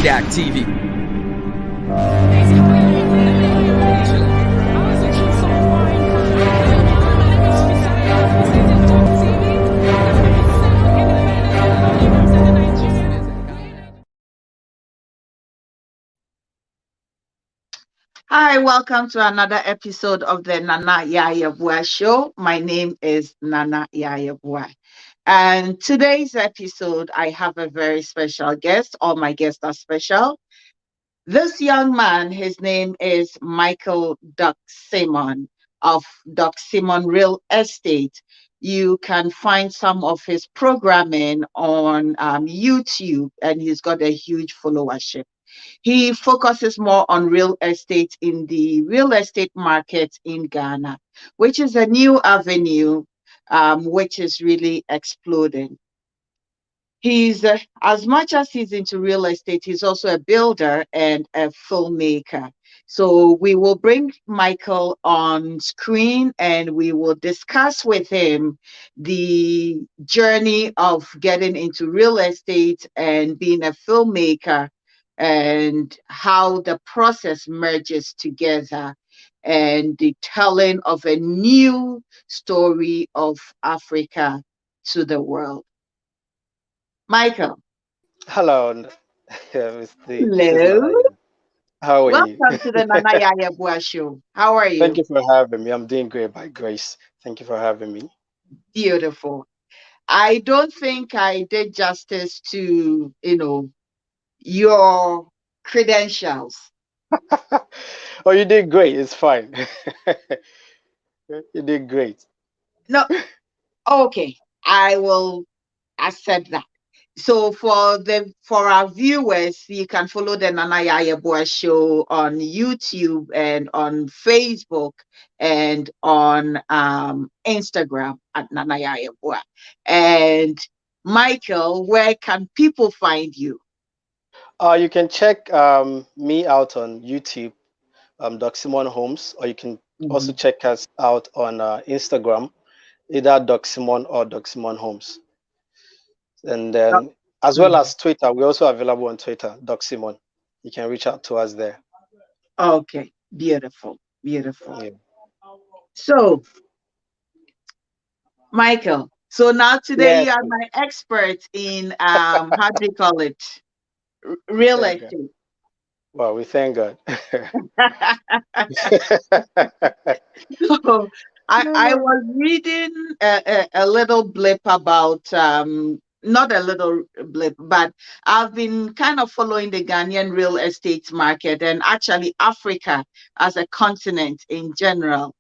That TV. Hi, welcome to another episode of the Nana Yeboaa Show. My name is Nana Yeboaa. And today's episode, I have a very special guest. All my guests are special. This young man, his name is Michael Duck Simon of Duck Simon Real Estate. You can find some of his programming on YouTube, and he's got a huge followership. He focuses more on real estate in the real estate market in Ghana, which is a new avenue which is really exploding. He's as much as he's into real estate, he's also a builder and a filmmaker. So we will bring Michael on screen and we will discuss with him the journey of getting into real estate and being a filmmaker and how the process merges together and the telling of a new story of Africa to the world. Michael, Hello, Mrs. hello. Naya. How are you? Welcome to the Nana Yeboah Show. How are Thank you? you for having me. I'm doing great by grace. Thank you for having me. Beautiful. I don't think I did justice to, your credentials. Oh, you did great. It's fine. You did great. No, okay. I will accept that. So for our viewers, you can follow the Nana Yeboah Show on YouTube and on Facebook and on Instagram at Nana Yeboah. And Michael, where can people find you? You can check me out on YouTube, Doc Simon Holmes, or you can also Mhm. check us out on Instagram, either Doc Simon or Doc Simon Holmes. And then, as well Mhm. as Twitter, we're also available on Twitter, Doc Simon. You can reach out to us there. Okay, beautiful, beautiful. Yeah. So, Michael, so now today you Yes. are my expert in how do you call it? Real Thank God. estate. Well, we thank God. So I was reading a little blip about not a little blip, but I've been kind of following the Ghanaian real estate market and actually Africa as a continent in general.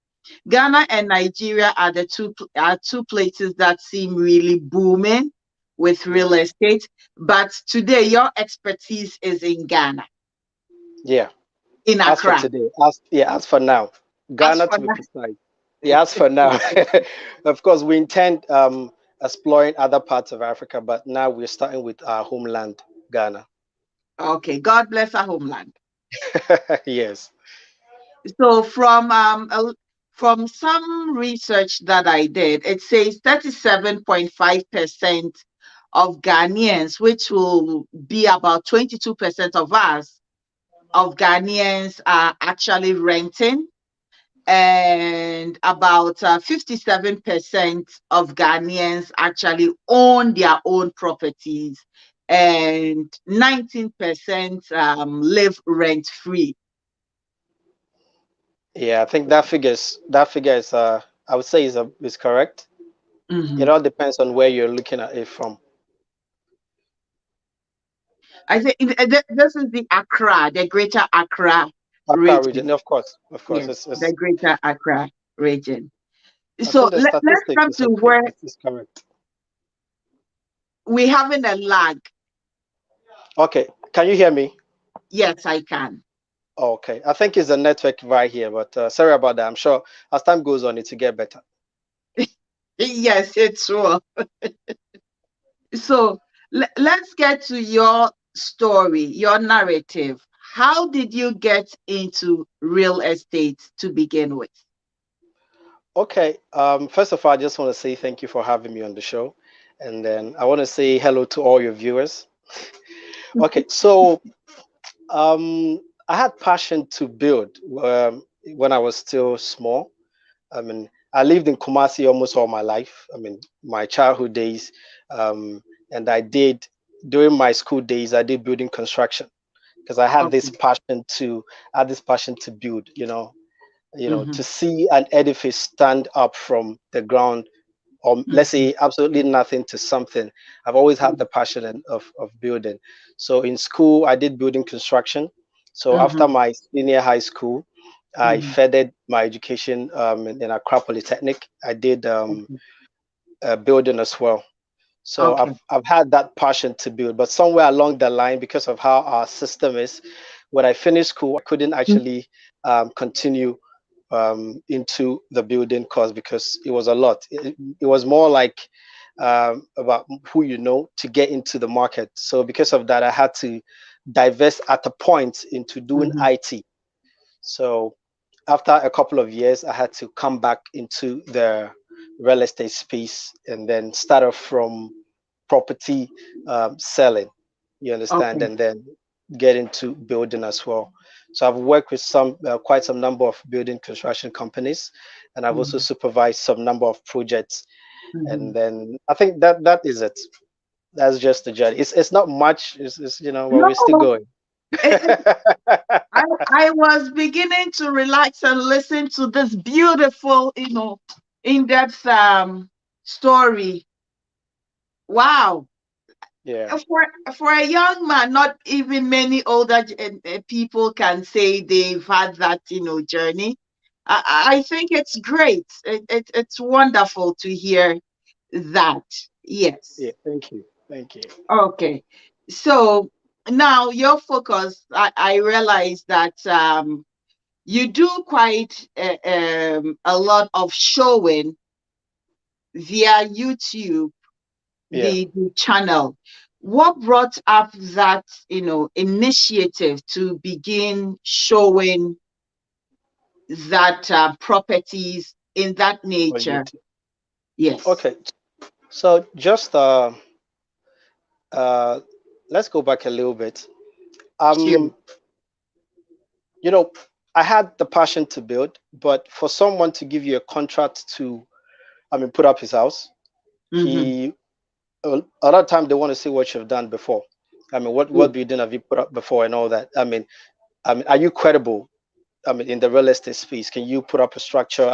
Ghana and Nigeria are the two places that seem really booming with real Yes. estate. But today your expertise is in Ghana, Yeah. in As for Accra. today, as for now, As Ghana for to be precise. Yeah, as for now. Of course, we intend exploring other parts of Africa, but now we're starting with our homeland, Ghana. okay, God bless our homeland. Yes. So from some research that I did, it says 37.5% of Ghanaians, which will be about 22% of us, of Ghanaians are actually renting, and about 57% of Ghanaians actually own their own properties, and 19% live rent free. Yeah, I think that figure is I would say is correct. It Mhm. all depends on where you're looking at it from. I think this is the Accra, the Greater Accra Accra region. region, of course, of course. Yes, the It's Greater Accra region. I think So the let's statistic come is to okay. where It's correct. we're having a lag. Okay, can you hear me? Yes, I can. Okay, I think it's the network right here, but sorry about that. I'm sure as time goes on, it will get better. Yes, it's true. So let's get to your story, your narrative. How did you get into real estate to begin with? Okay, first of all, I just want to say thank you for having me on the show, and then I want to say hello to all your viewers. Okay, so I had passion to build when I was still small. I mean, I lived in Kumasi almost all my life. I mean, my childhood days, um, and I did during my school days. I did building construction because I had this Okay. passion to I had this passion to build. To Mm-hmm. see an edifice stand up from the ground, or let's Mm-hmm. say absolutely nothing to something. I've always had the passion of building. So in school, I did building construction. So after Mm-hmm. my senior high school, I Mm-hmm. furthered my education in Accra Polytechnic. I did Okay. building as well. So Okay. I've had that passion to build, but somewhere along the line, because of how our system is, when I finished school, I couldn't actually continue into the building course because it was a lot. It was more like about who you know to get into the market. So because of that, I had to divest at a point into doing Mm-hmm. IT. So after a couple of years, I had to come back into the real estate space and then start off from property selling. You understand, Okay. and then get into building as well. So I've worked with quite some number of building construction companies, and I've also Mm-hmm. supervised some number of projects. Mm-hmm. And then I think that is it. That's just the journey. It's not much. Well, we're still No, going. it, I was beginning to relax and listen to this beautiful, in-depth story. Wow. Yeah. For a young man, not even many older people can say they've had that, journey. I think it's great. It's wonderful to hear that. Yeah. Yes. Thank you. Thank you. Okay. So now your focus, I realize that you do quite a lot of showing via YouTube, Yeah. the channel. What brought up that, initiative to begin showing that properties in that On nature? YouTube. Yes, Okay. So just uh let's go back a little bit. sure. Um, you know, I had the passion to build, but for someone to give you a contract to, put up his house, Mm-hmm. he a lot of time they want to see what you've done before. What Yes. building have you put up before and all that. Are you credible? In the real estate space, can you put up a structure?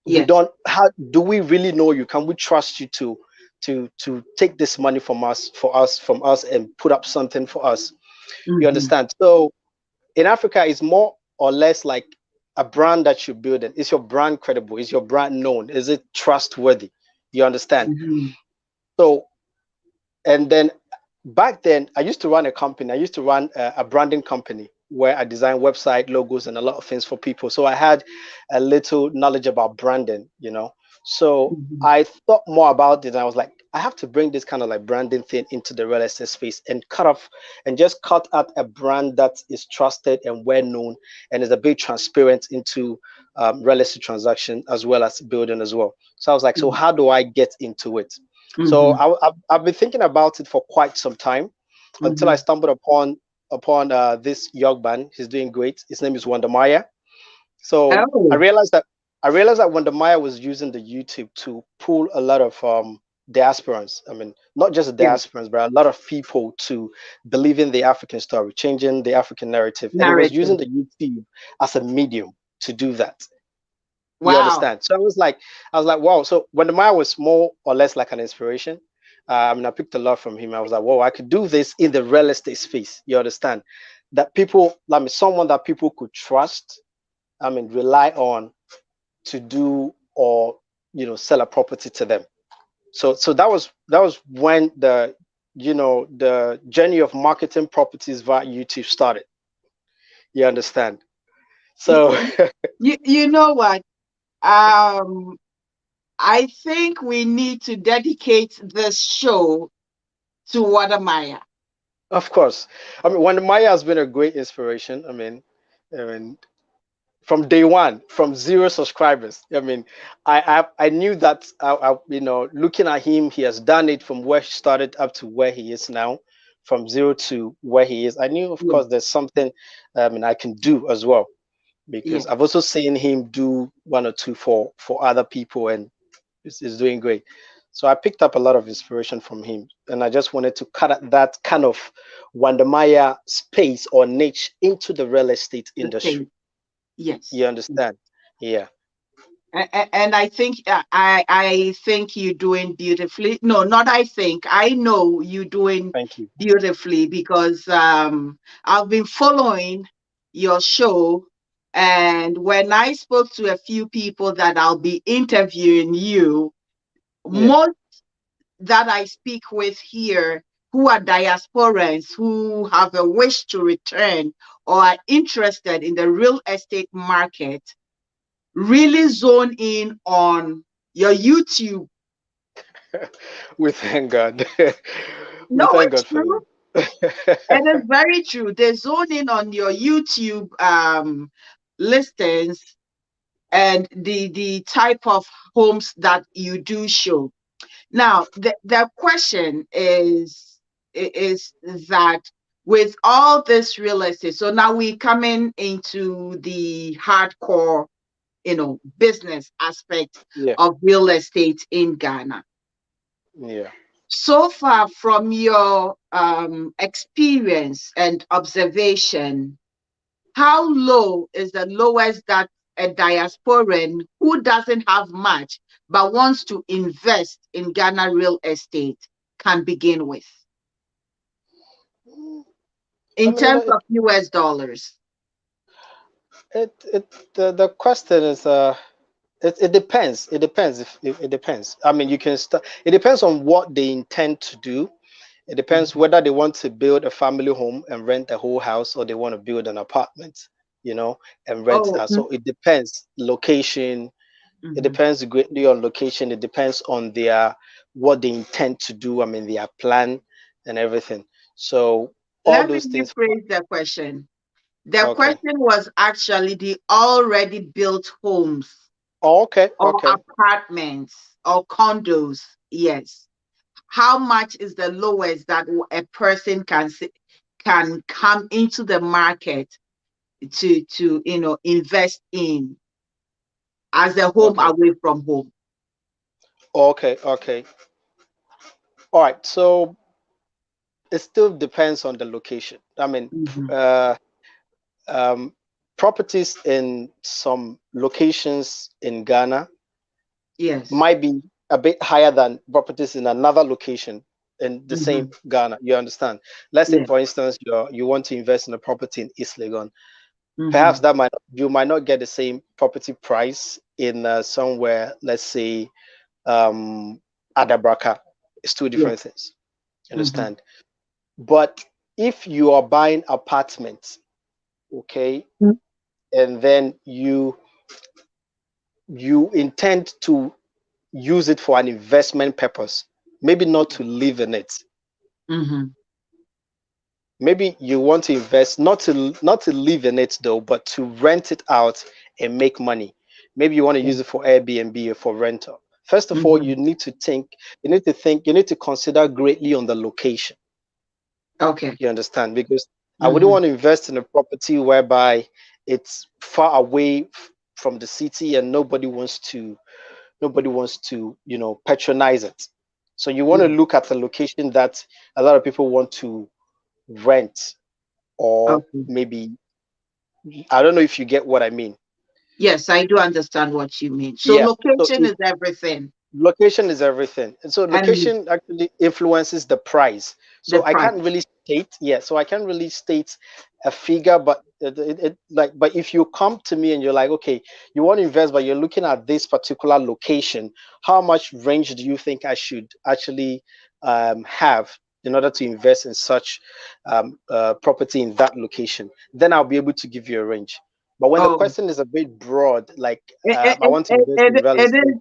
We Yes. don't. How do we really know you? Can we trust you to take this money from us and put up something for us? You Mm-hmm. understand? So in Africa, it's more or less like a brand that you're building. Is your brand credible? Is your brand known? Is it trustworthy? You understand? Mm-hmm. So, and then back then, I used to run a company. I used to run a branding company where I designed website logos and a lot of things for people. So I had a little knowledge about branding. So Mm-hmm. I thought more about it, and I was like, I have to bring this kind of like branding thing into the real estate space and just cut out a brand that is trusted and well known and is a bit transparent into real estate transaction as well as building as well. So I was like, so how do I get into it? So Mm-hmm. I've been thinking about it for quite some time until I Mm-hmm. stumbled upon this young man. He's doing great. His name is Wanda Maya. So I Oh, realized that I realized that Wanda Maya was using the YouTube to pull a lot of diasporans. Not just yes. diasporans, but a lot of people to believe in the African story, changing the African narrative. And he was Narrative. using the YouTube as a medium to do that. You Wow. understand? So I was like, wow. So when the Maya was more or less like an inspiration, I picked a lot from him. I was like, wow, I could do this in the real estate space. You understand? That people, someone that people could trust, rely on to do or sell a property to them. So that was when the journey of marketing properties via YouTube started. You understand? You, So you know what? Um, I think we need to dedicate this show to Wadamaya. of course, when Maya has been a great inspiration. I mean, from day one, from zero subscribers. I knew that. Looking at him, he has done it from where he started up to where he is now, from zero to where he is. I knew, of Yes. course, there's something and I can do as well, because Yes. I've also seen him do one or two for other people, and is doing great. So I picked up a lot of inspiration from him, and I just wanted to cut at that kind of Wandamaya space or niche into the real estate The industry. same. Yes. You understand? Yeah. And I think I think you're doing beautifully. No, not I think. I know you're doing Thank you. beautifully because I've been following your show, and when I spoke to a few people that I'll be interviewing you, Yeah. most that I speak with here who are diasporans who have a wish to return or are interested in the real estate market really zone in on your YouTube. We thank God. We No, thank it's God for true. that. It is very true. They zone in on your YouTube listings and the type of homes that you do show. Now, the question is that with all this real estate, so now we coming into the hardcore, business aspect Yeah. of real estate in Ghana. Yeah. So far from your experience and observation, how low is the lowest that a diasporan who doesn't have much but wants to invest in Ghana real estate can begin with I in mean, terms of US dollars? the question is it depends. It depends if it depends. I mean, you can start. It depends on what they intend to do. It depends Mhm. whether they want to build a family home and rent a whole house, or they want to build an apartment, and rent Oh, that. So it depends. Location. It mhm. depends greatly on location. It depends on their what they intend to do. I mean, their plan and everything. So all Let me those things. rephrase the question. The Okay. question was actually the already built homes Oh, okay. or Okay. apartments or condos. Yes. How much is the lowest that a person can come into the market to invest in as a home Okay. away from home? Okay. Okay. All right. So it still depends on the location. I mean, Mhm. um, properties in some locations in Ghana Yes. might be a bit higher than properties in another location in the same Hmm. Ghana. You understand? Let's say, Yes. for instance, you want to invest in a property in East Legon. Perhaps Hmm. you might not get the same property price in somewhere. Let's say Adabraka. It's two Yes. different things. You Hmm. understand? But if you are buying apartments, okay, and then you intend to use it for an investment purpose, maybe not to live in it. Hmm. Maybe you want to invest not to live in it though, but to rent it out and make money. Maybe you want to use it for Airbnb or for rental. First of all, Hmm. you need to consider greatly on the location. Okay. You understand? Because I wouldn't Hmm. want to invest in a property whereby it's far away from the city and nobody wants to patronize it. So you want to Yeah. look at a location that a lot of people want to rent, or Okay. maybe I don't know if you get what I mean. Yes, I do understand what you mean. So Yeah. So location is everything, location is everything, and so and location actually influences the price. the So I price. can't really state, yeah, so I can't really state a figure, but but if you come to me and you're like, okay, you want to invest but you're looking at this particular location, how much range do you think I should actually have in order to invest in such property in that location? Then I'll be able to give you a range. But when the Oh, question is a bit broad, like it, it, I it, want to it, invest in it real it estate. is.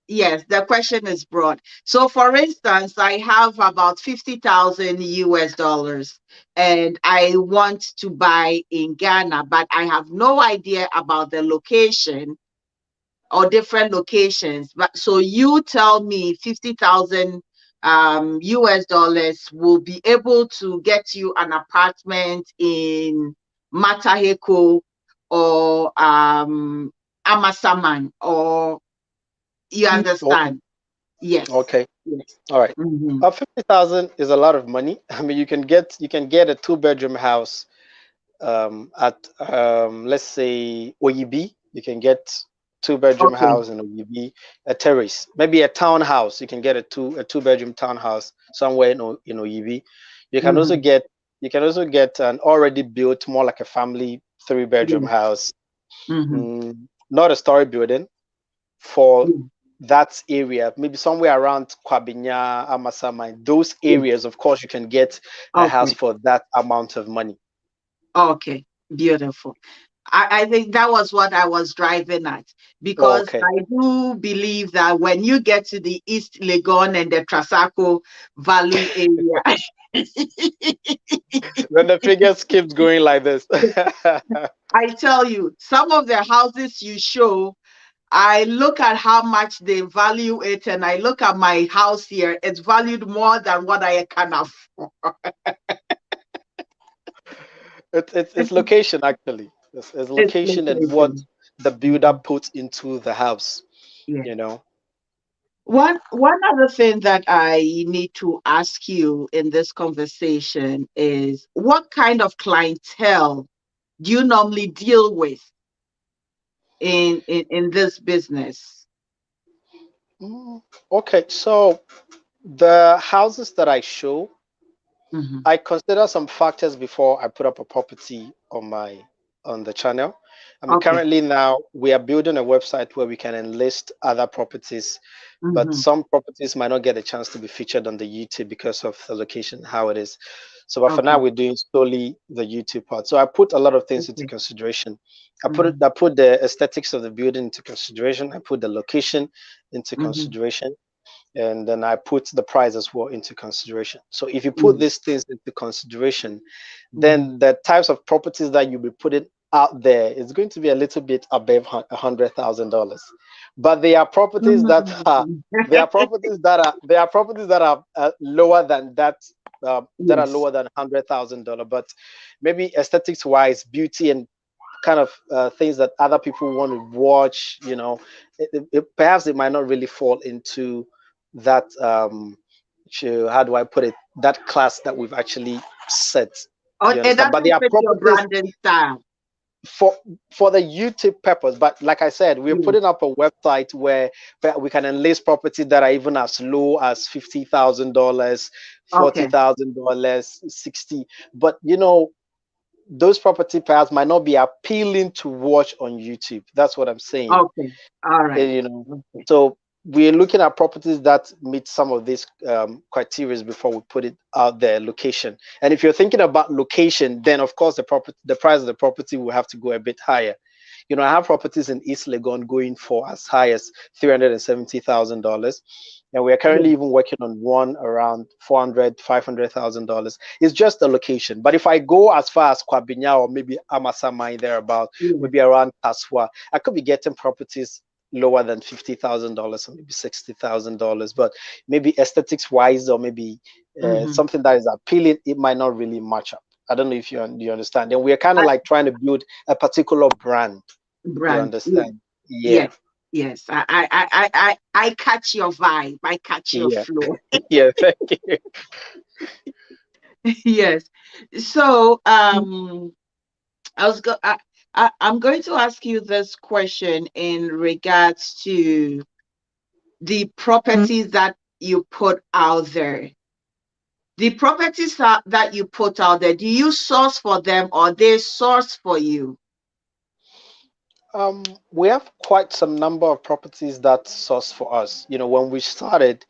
Yes, the question is broad. So, for instance, I have about 50,000 US dollars and I want to buy in Ghana, but I have no idea about the location or different locations. But so you tell me 50,000 US dollars will be able to get you an apartment in Mataheko or Amasaman, or you Okay. understand? Yes. Okay. Yes. All right. Mm-hmm. 50,000 is a lot of money. I mean, you can get a two-bedroom house at let's say OEB. You can get two-bedroom Okay. house in OEB, a terrace, maybe a townhouse. You can get a two-bedroom townhouse somewhere in OEB. You can also Mm-hmm. get you can also get an already built, more like a family three-bedroom Yes. house, Mm-hmm. not a story building, for Yes. that area, maybe somewhere around Kwabinya, Amasama, those Yes. areas. Of course, you can get a house Okay. for that amount of money. Okay. Beautiful. I think that was what I was driving at, because Okay. I do believe that when you get to the East Legon and the Trasaco Valley area, Then the figures keeps going like this. I tell you, some of the houses you show, I look at how much they value it, and I look at my house here, it's valued more than what I can afford. It's location actually. It's It's location and what location. the builder Mhm. puts into the house. Yeah. You know. One other thing that I need to ask you in this conversation is, what kind of clientele do you normally deal with in this business? Mm, okay, so the houses that I show, Hmm. I consider some factors before I put up a property on the channel. I mean, Okay. currently now we are building a website where we can enlist other properties, but Hmm. some properties might not get a chance to be featured on the YouTube because of the location, how it is. So, but for now, Okay. we're doing solely the YouTube part. So I put a lot of things into Okay. consideration. Hmm. I put the aesthetics of the building into consideration. I put the location into Hmm. consideration, and then I put the price as well into consideration. So if you put Yes. these things into consideration, Hmm. then the types of properties that you'll be putting out there is going to be a little bit above $100,000. But they are properties that are Mm. lower than that. That are Yes. lower than $100,000, but maybe aesthetics wise, beauty and kind of things that other people want to watch, perhaps it might not really fall into that how do I put it, that class that we've actually set. Or You it understand? But there doesn't are fit your properties branding style. for the YouTube purpose. But like I said, we're Yes. putting up a website where we can enlist properties that are even as low as $50,000, Okay. $40,000, 60. But those property paths might not be appealing to watch on YouTube. That's what I'm saying. Okay. All right. You know, Okay. so we're looking at properties that meet some of these criteria before we put it out there. Location, and if you're thinking about location, then of course the price of the property will have to go a bit higher. I have properties in East Legon going for as high as $370,000. And we are Yes. currently even working on one around $500,000. It's just the location. But if I go as far as Kwabinya or maybe Amasamai thereabout, Yes. maybe around Kaswa, I could be getting properties lower than $50,000 or maybe $60,000. But maybe aesthetics wise, or maybe Hmm. something that is appealing, it might not really match up. I don't know if you understand. And we're kind of like trying to build a particular brand. You Brand. Yes. understand? Yeah, Yes. Yes. I catch your vibe. I catch your yeah, flow. yeah. Thank you. Yes. So I was go I'm going to ask you this question in regards to the properties that you put out there. The properties that you put out there, do you source for them or they source for you? Um, we have quite some number of properties that source for us. When we started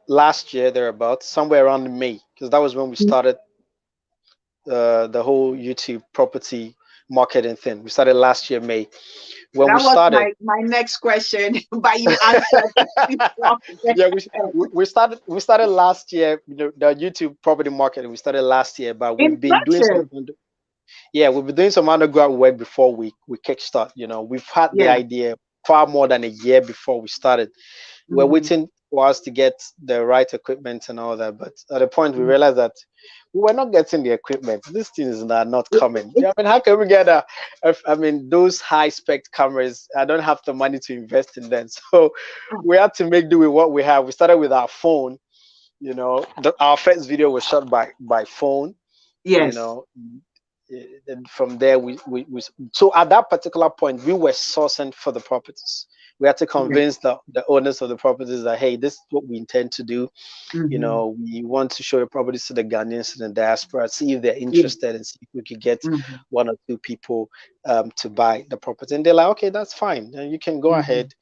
last year, thereabout somewhere around May, because that was when we started the whole YouTube property marketing thing. We started last year May. When we That was started, my next question, but you answered it before. yeah, we started last year. The YouTube property marketing we started last year, but we've been doing some. Impressive. Yeah, we've been doing some underground work before we kickstart. We've had the Yeah. idea far more than a year before we started. We're Hmm. waiting. for us to get the right equipment and all that. But at the point we Mm. realized that we were not getting the equipment. These things are not It- coming. it- I mean, how can we get I mean, those high spec cameras? I don't have the money to invest in them, so we had to make do with what we have. We started with our phone. Our first video was shot by phone. You yes. know, and from there we so at that particular point we were sourcing for the properties. We had to Yes. convince the owners of the properties that, hey, this is what we intend to do. Mm-hmm. We want to show your properties to the Ghanaians in the diaspora, see if they're Yes. interested, and see if we could get Mm-hmm. one or two people to buy the property. And they're like, okay, that's fine, and you can go Mm-hmm. ahead.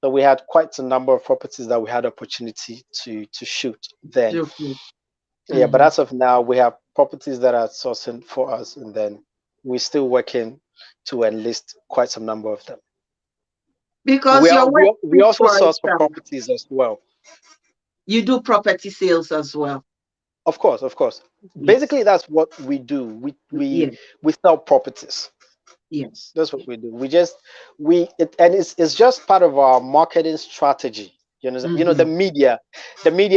So we had quite a number of properties that we had opportunity to shoot then. Okay. Yeah, but Mm-hmm. as of now, we have properties that are sourcing for us, and then we're still working to enlist quite some number of them. Because We are your we, work al- we speaks also for source for itself. properties as well. You do property sales as well. Of course, of course. Yes. Basically, that's what we do. We we Yes. we sell properties. Yes. That's what we do. And it's just part of our marketing strategy. The Mm-hmm. media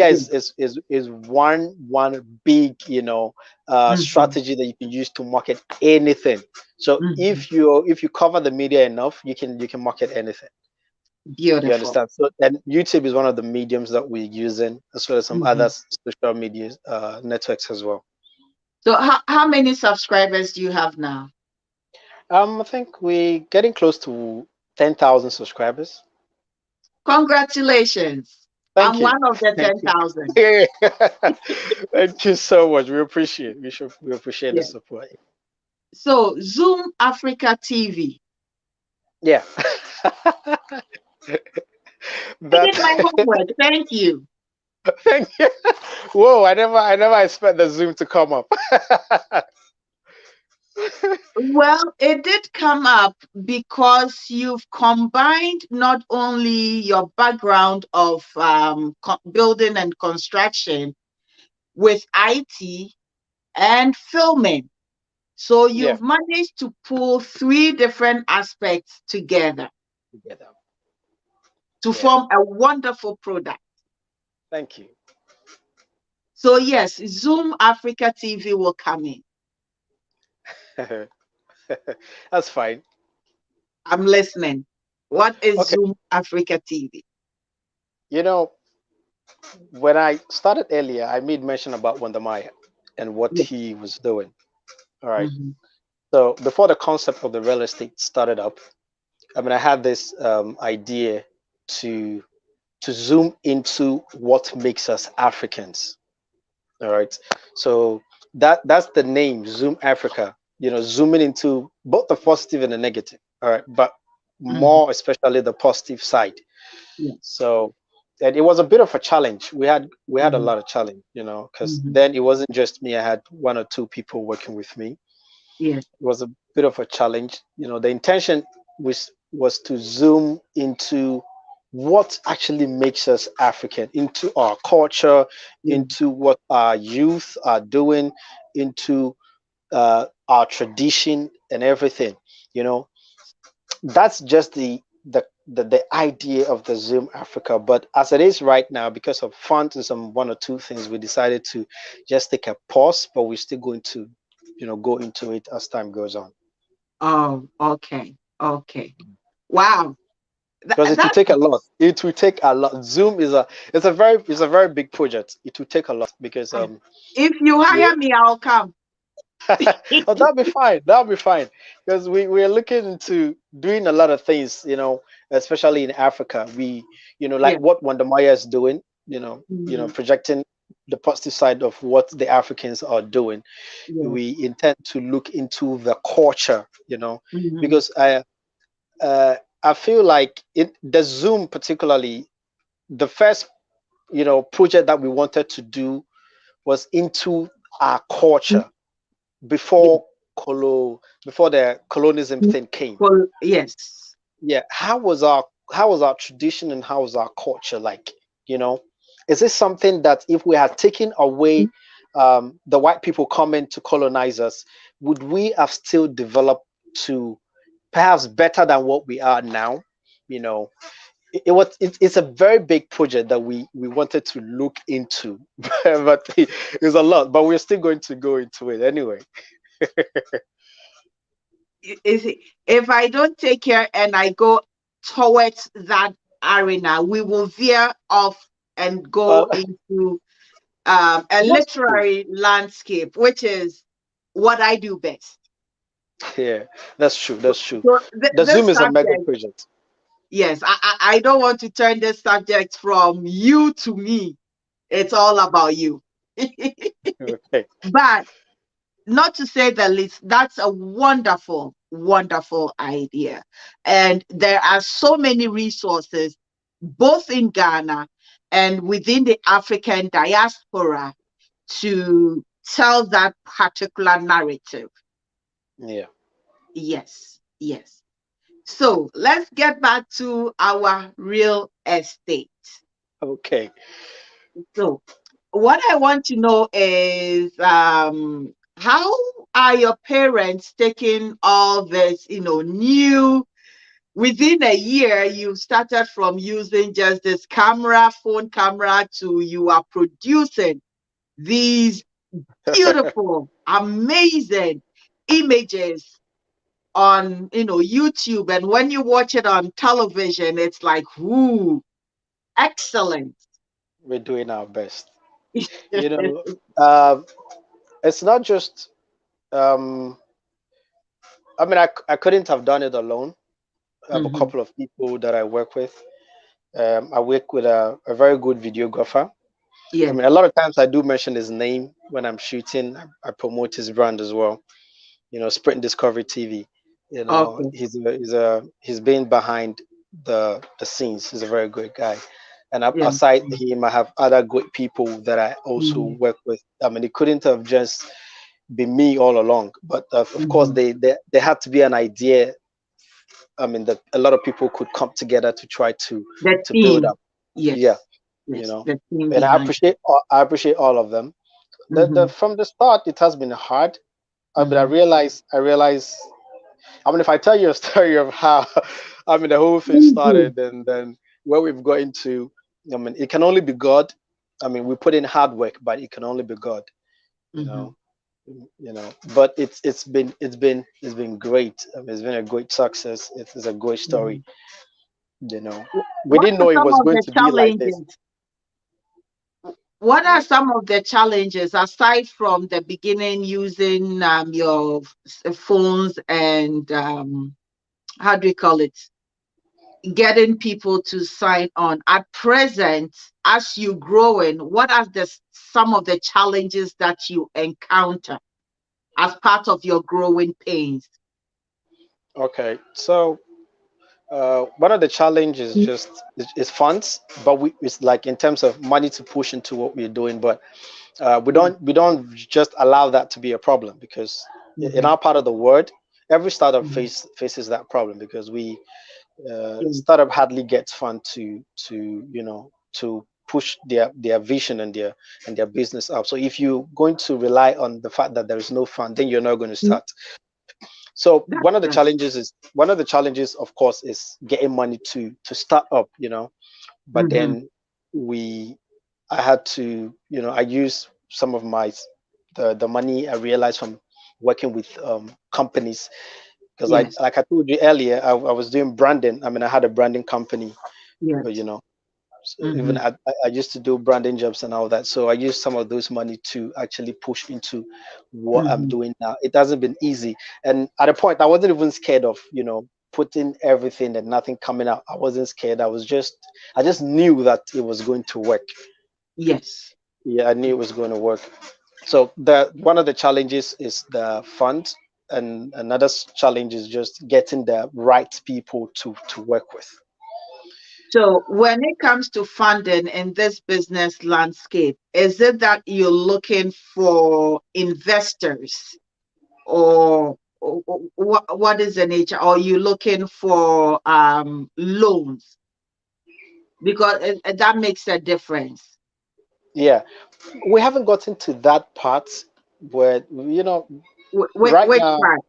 Yes. is one big Mm-hmm. strategy that you can use to market anything. So Mm-hmm. if you cover the media enough, you can market anything. You Beautiful. understand? So and YouTube is one of the mediums that we're using, as well as some other Mm-hmm. social media networks as well. So how many subscribers do you have now? I think we're getting close to 10,000 subscribers. Congratulations. Thank I'm you. one of the Thank you. 10,000. Thank you so much. We appreciate the Yes. support. So Zoom Africa TV. Yeah. I That did my homework. Thank you. thank you. Whoa, I never expect the Zoom to come up. Well, it did come up because you've combined not only your background of building and construction with IT and filming. So Yeah. you've managed to pull three different aspects together Together. to Yeah. form a wonderful product. Thank you. So, yes, Zoom Africa TV will come in. That's fine. I'm listening. What is Okay. Zoom Africa TV? You know, when I started earlier, I made mention about Wandamaya and what Yes. he was doing. All right. Mm-hmm. So before the concept of the real estate started up, I mean, I had this idea to to zoom into what makes us Africans. All right. So that's the name, Zoom Africa. Zooming into both the positive and the negative. All right. But Mm-hmm. more especially the positive side. Yes. So and it was a bit of a challenge. We had a Mm-hmm. lot of challenge, because Mm-hmm. then it wasn't just me. I had one or two people working with me. Yes. It was a bit of a challenge. The intention was to zoom into what actually makes us African, into our culture, Yes. into what our youth are doing, into our tradition and everything. You know, that's just the idea of the Zoom Africa. But as it is right now, because of funds and some one or two things, we decided to just take a pause. But we're still going to, go into it as time goes on. Oh, okay. Okay. Wow. Because it will That take a lot. It will take a lot. Zoom is a very big project. It will take a lot because if you yeah. hire me, I'll come. Oh, that'll be fine. That'll be fine. Because we're looking into doing a lot of things, especially in Africa. Like Yeah. what Wandamaya is doing, Mm-hmm. projecting the positive side of what the Africans are doing. Yes. We intend to look into the culture, Mm-hmm. because I feel like the Zoom particularly, the first project that we wanted to do was into our culture Yes. before before the colonialism thing came. Well, yes. Yeah, how was our tradition and how was our culture like? You know, is this something that if we had taken away the white people coming to colonize us, would we have still developed to perhaps better than what we are now? You know, it's a very big project that we wanted to look into, but it's a lot. But we're still going to go into it anyway. Is it, if I don't take care and I go towards that arena, we will veer off and Uh, go into a that's true. literary landscape, which is what I do best. Yeah, that's true. That's true. So The this Zoom is a mega subject, project. yes, I don't want to turn this subject from you to me. It's all about you. Okay. But not to say the least, that's a wonderful, wonderful idea. And there are so many resources, both in Ghana and within the African diaspora, to tell that particular narrative. Yeah. Yes, yes. So let's get back to our real estate. Okay. So, what I want to know is how are your parents taking all this, new within a year you started from using just this phone camera to you are producing these beautiful, amazing images on, YouTube, and when you watch it on television it's like, ooh, excellent. We're doing our best. You know, uh, it's not just. Um, I mean, I couldn't have done it alone. I have a Hmm. couple of people that I work with. I work with a very good videographer. I Yes. mean, a lot of times I do mention his name when I'm shooting. I promote his brand as well. Sprint Discovery TV. Okay. He's been behind the scenes. He's a very good guy. And Yeah. aside him, I have other good people that I also Mhm, work with. I mean, it couldn't have just been me all along, but of course, mhm. they had to be an idea. I mean, that a lot of people could come together to try The to build theme, up. Yeah, yes, you yes, know, the theme and I behind appreciate I appreciate all of them. The it. from the start, it has been hard. But Hmm. I realize. I mean, if I tell you a story of how, I mean, the whole thing Please do. started, and then where we've got into, I mean, it can only be God. I mean, we put in hard work, but it can only be God. You Hmm. know, But it's been great. I mean, it's been a great success. It's a great story. Hmm. You know, we What didn't are know it some was of going the to be like this. challenges? What are some of the challenges aside from the beginning using your phones and how do you call it? Getting people to sign on. At present, as you growing, what are some of the challenges that you encounter as part of your growing pains? Okay, so one of the challenges is funds, but it's like in terms of money to push into what we're doing, but Yeah. we don't just allow that to be a problem because in Mhm, our part of the world, every startup mhm. faces that problem because we Yeah. startup hardly gets fund to push their vision and their business up. So if you're going to rely on the fact that there is no fund, then you're not going to Mm, start. So that's right. one of the challenges, of course, is getting money to start up. But Mm-hmm. then we I had to, I use some of the money I realized from working with companies because I Yes. like I told you earlier, I was doing branding. I mean, I had a branding company, uh, you Yes. know, so even Mm-hmm. I used to do branding jobs and all that. So I used some of those money to actually push into what I'm Mm-hmm. doing now. It hasn't been easy, and at a point, I wasn't even scared of putting everything and nothing coming out. I wasn't scared. I just knew that it was going to work. Yes. Yeah, I knew it was going to work. So the one of the challenges is the fund, and another challenge is just getting the right people to work with. So when it comes to funding in this business landscape, is it that you're looking for investors or what is the nature? Or you looking for loans? Because that makes a difference. Yeah, we haven't gotten to that part where Which right now part?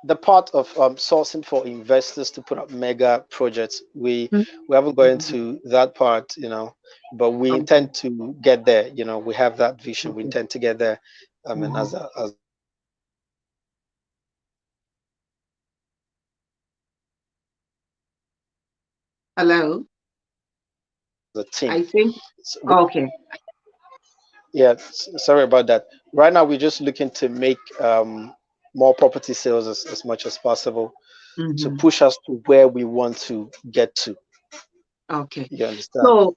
the part of sourcing for investors to put up mega projects, we haven't gone Mhm. into that part, but we Okay. intend to get there. We have that vision. We Okay. intend to get there. I mean, Mhm. as a team. Hello. I think. Okay. Yeah, sorry about that. Right now, we're just looking to make more property sales as much as possible to Hmm. push us to where we want to get to. Okay. You understand? So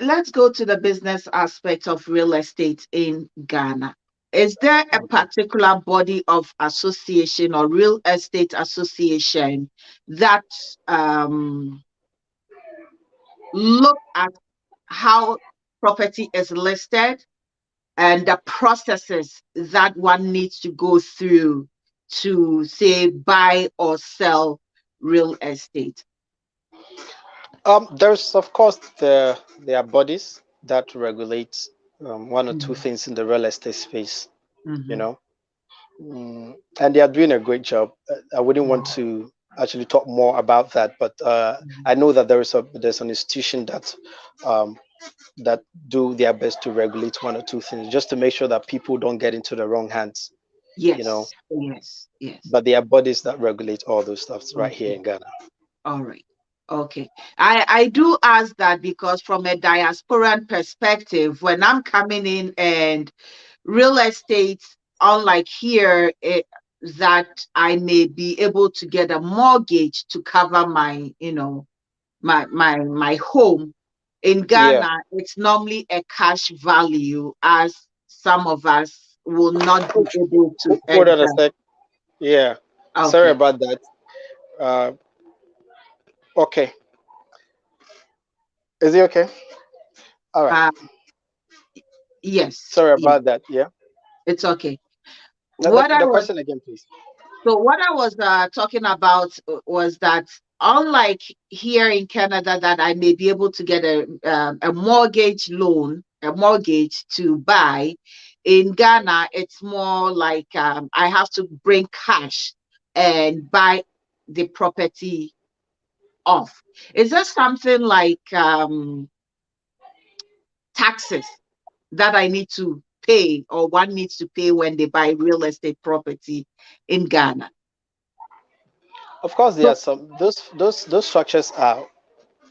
let's go to the business aspect of real estate in Ghana. Is there a Okay. particular body of association or real estate association that um, look at how property is listed and the processes that one needs to go through to say buy or sell real estate? There's of course there are bodies that regulate one or two Mhm. things in the real estate space. You Mhm. know, and they are doing a great job. I wouldn't want Mhm. to actually talk more about that, but I know that there's an institution um, that do their best to regulate one or two things, just to make sure that people don't get into the wrong hands. You know, Yes, yes, yes. but there are bodies that regulate all those stuffs right here Okay, in Ghana. all right. Okay. I do ask that because from a diasporan perspective, when I'm coming in and real estate, unlike here, that I may be able to get a mortgage to cover my, my home. In Yeah. Ghana, it's normally a cash value, as some of us will not be able to Hold on a enter. sec. Yeah. Sorry Okay. about that. Uh, okay. Is it okay? All right. Uh, yes, Sorry yes, about that. Yeah. it's okay. Now the, What I the was question again, please. So what I was talking about was that unlike here in Canada, that I may be able to get a mortgage loan, a mortgage to buy. In Ghana, it's more like I have to bring cash and buy the property off. Is there something like taxes that I need to pay or one needs to pay when they buy real estate property in Ghana? Of course, there are So, some those structures are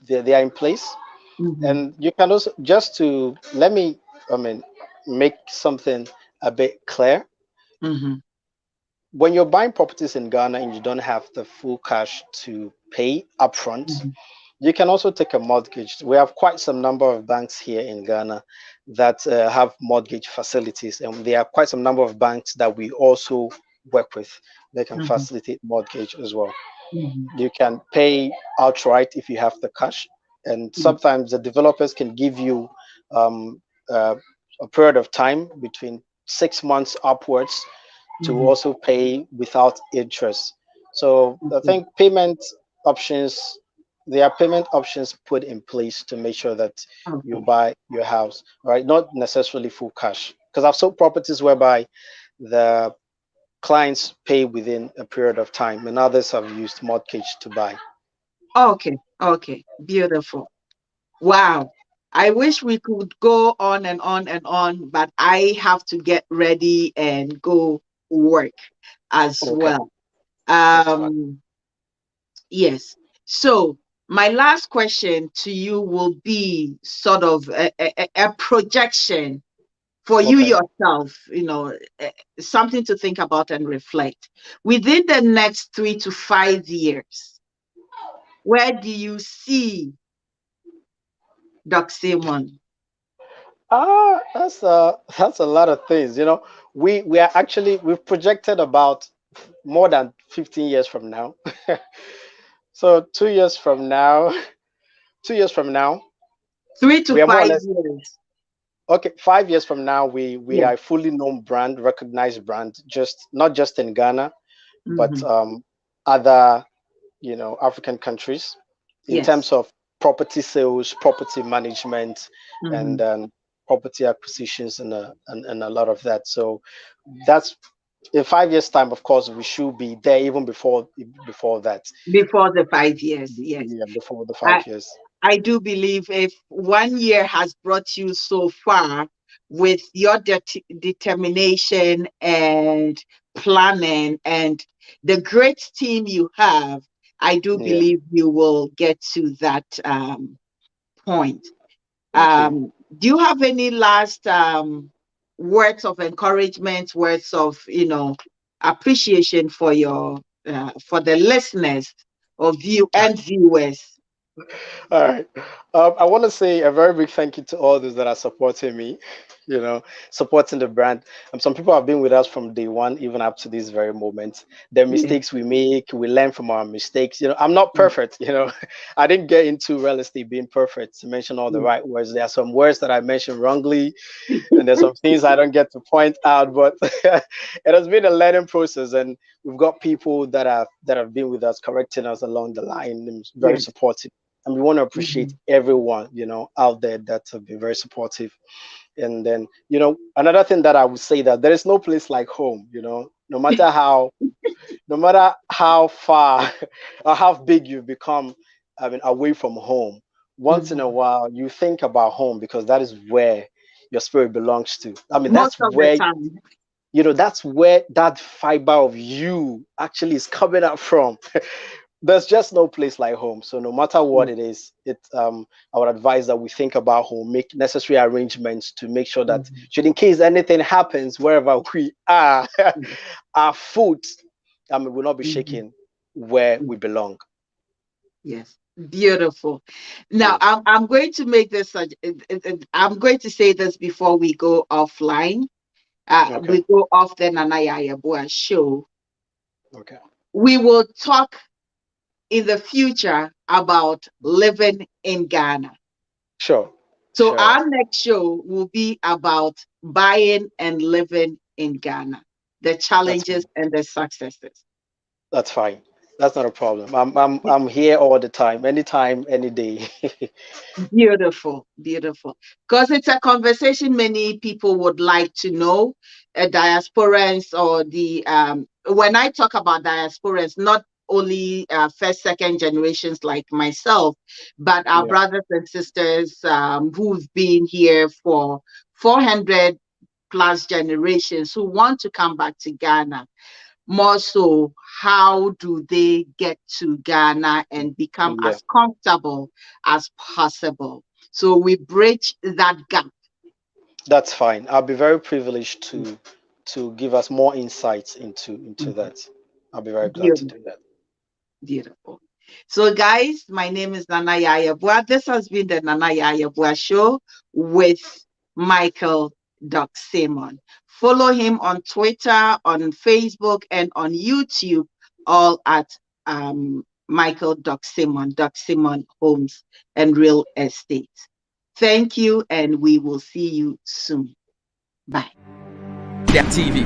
they are in place, mhm, and you can also just to let me I mean make something a bit clear. mhm, When you're buying properties in Ghana and you don't have the full cash to pay upfront, mhm. you can also take a mortgage. We have quite some number of banks here in Ghana that have mortgage facilities, and there are quite some number of banks that we also work with. They can Mhm, facilitate mortgage as well. mhm, You can pay outright if you have the cash, and mhm, sometimes the developers can give you um, uh, a period of time between 6 months upwards to mhm. also pay without interest. So I Okay. think options, there are payment options put in place to make sure that you Okay. buy your house, right? Not necessarily full cash. Because I've sold properties whereby the clients pay within a period of time, and others have used mortgage to buy. Okay. Okay. Beautiful. Wow. I wish we could go on and on and on, but I have to get ready and go work as Okay, well. that's fine. Um, yes. So my last question to you will be sort of a projection for you Okay. yourself, something to think about and reflect. Within the next 3 to 5 years, where do you see Doc Simon? That's a lot of things. We are actually we've projected about more than 15 years from now. So 2 years from now, 2 years from now, Three to we are more or five less years. okay. 5 years from now, we Yes. are a fully known brand, recognized brand, just not just in Ghana, but Hmm. other African countries in terms Yes. of property sales, property management, and Hmm. property acquisitions and a lot of that. So that's In 5 years' time, of course, we should be there even before that. Before the 5 years, yes. Yeah, before the I, 5 years. I do believe if 1 year has brought you so far with your determination and planning and the great team you have, I do Yeah. believe you will get to that point. Thank you. Do you have any last words of encouragement, words of appreciation for your for the listeners or viewers? All right. I want to say a very big thank you to all those that are supporting me, supporting the brand. Some people have been with us from day one, even up to this very moment. The Yeah. mistakes we make, we learn from our mistakes. I'm not Mm, perfect. I didn't get into real estate being perfect to mention all the mm. right words. There are some words that I mentioned wrongly, and there's some things I don't get to point out, but it has been a learning process, and we've got people that have been with us, correcting us along the line, and very Yes. supportive. And we want to appreciate Mhm. everyone, out there that have been very supportive. And then, another thing that I would say, that there is no place like home. No matter how far or how big you become, I mean, away from home, once in a Mhm. while you think about home, because that is where your spirit belongs to. I mean, Most that's of the where time. that's where that fiber of you actually is coming out from. There's just no place like home. So no matter what Mm, it is, I would advise that we think about home, make necessary arrangements to make sure that, mhm, should in case anything happens wherever we are, mm, our foot, will not be mhm, shaken where mm. we belong. Yes. Beautiful. Now, Yeah. I'm going to make this. I'm going to say this before we go offline. Okay. We go off the Nanaya Yeboah show. Okay. We will talk in the future about living in Ghana. Sure. So Sure. our next show will be about buying and living in Ghana, the That's challenges fine. and the successes. That's fine. That's not a problem. I'm here all the time, anytime, any day. Beautiful, beautiful. Because it's a conversation many people would like to know, diasporans or the when I talk about diasporans, not only first, second generations like myself, but our Yeah. brothers and sisters who've been here for 400 plus generations who want to come back to Ghana. More so, how do they get to Ghana and become Yeah. as comfortable as possible? So we bridge that gap. That's fine. I'll be very privileged to give us more insights into Mhm. that. I'll be very glad to Beautiful, do that. beautiful. So, guys, my name is Nana Yayabua. This has been the Nana Yayabua Show with Michael Doc Simon. Follow him on Twitter, on Facebook, and on YouTube, all at Michael Doc Simon Homes and Real Estate. Thank you, and we will see you soon. Bye. TV.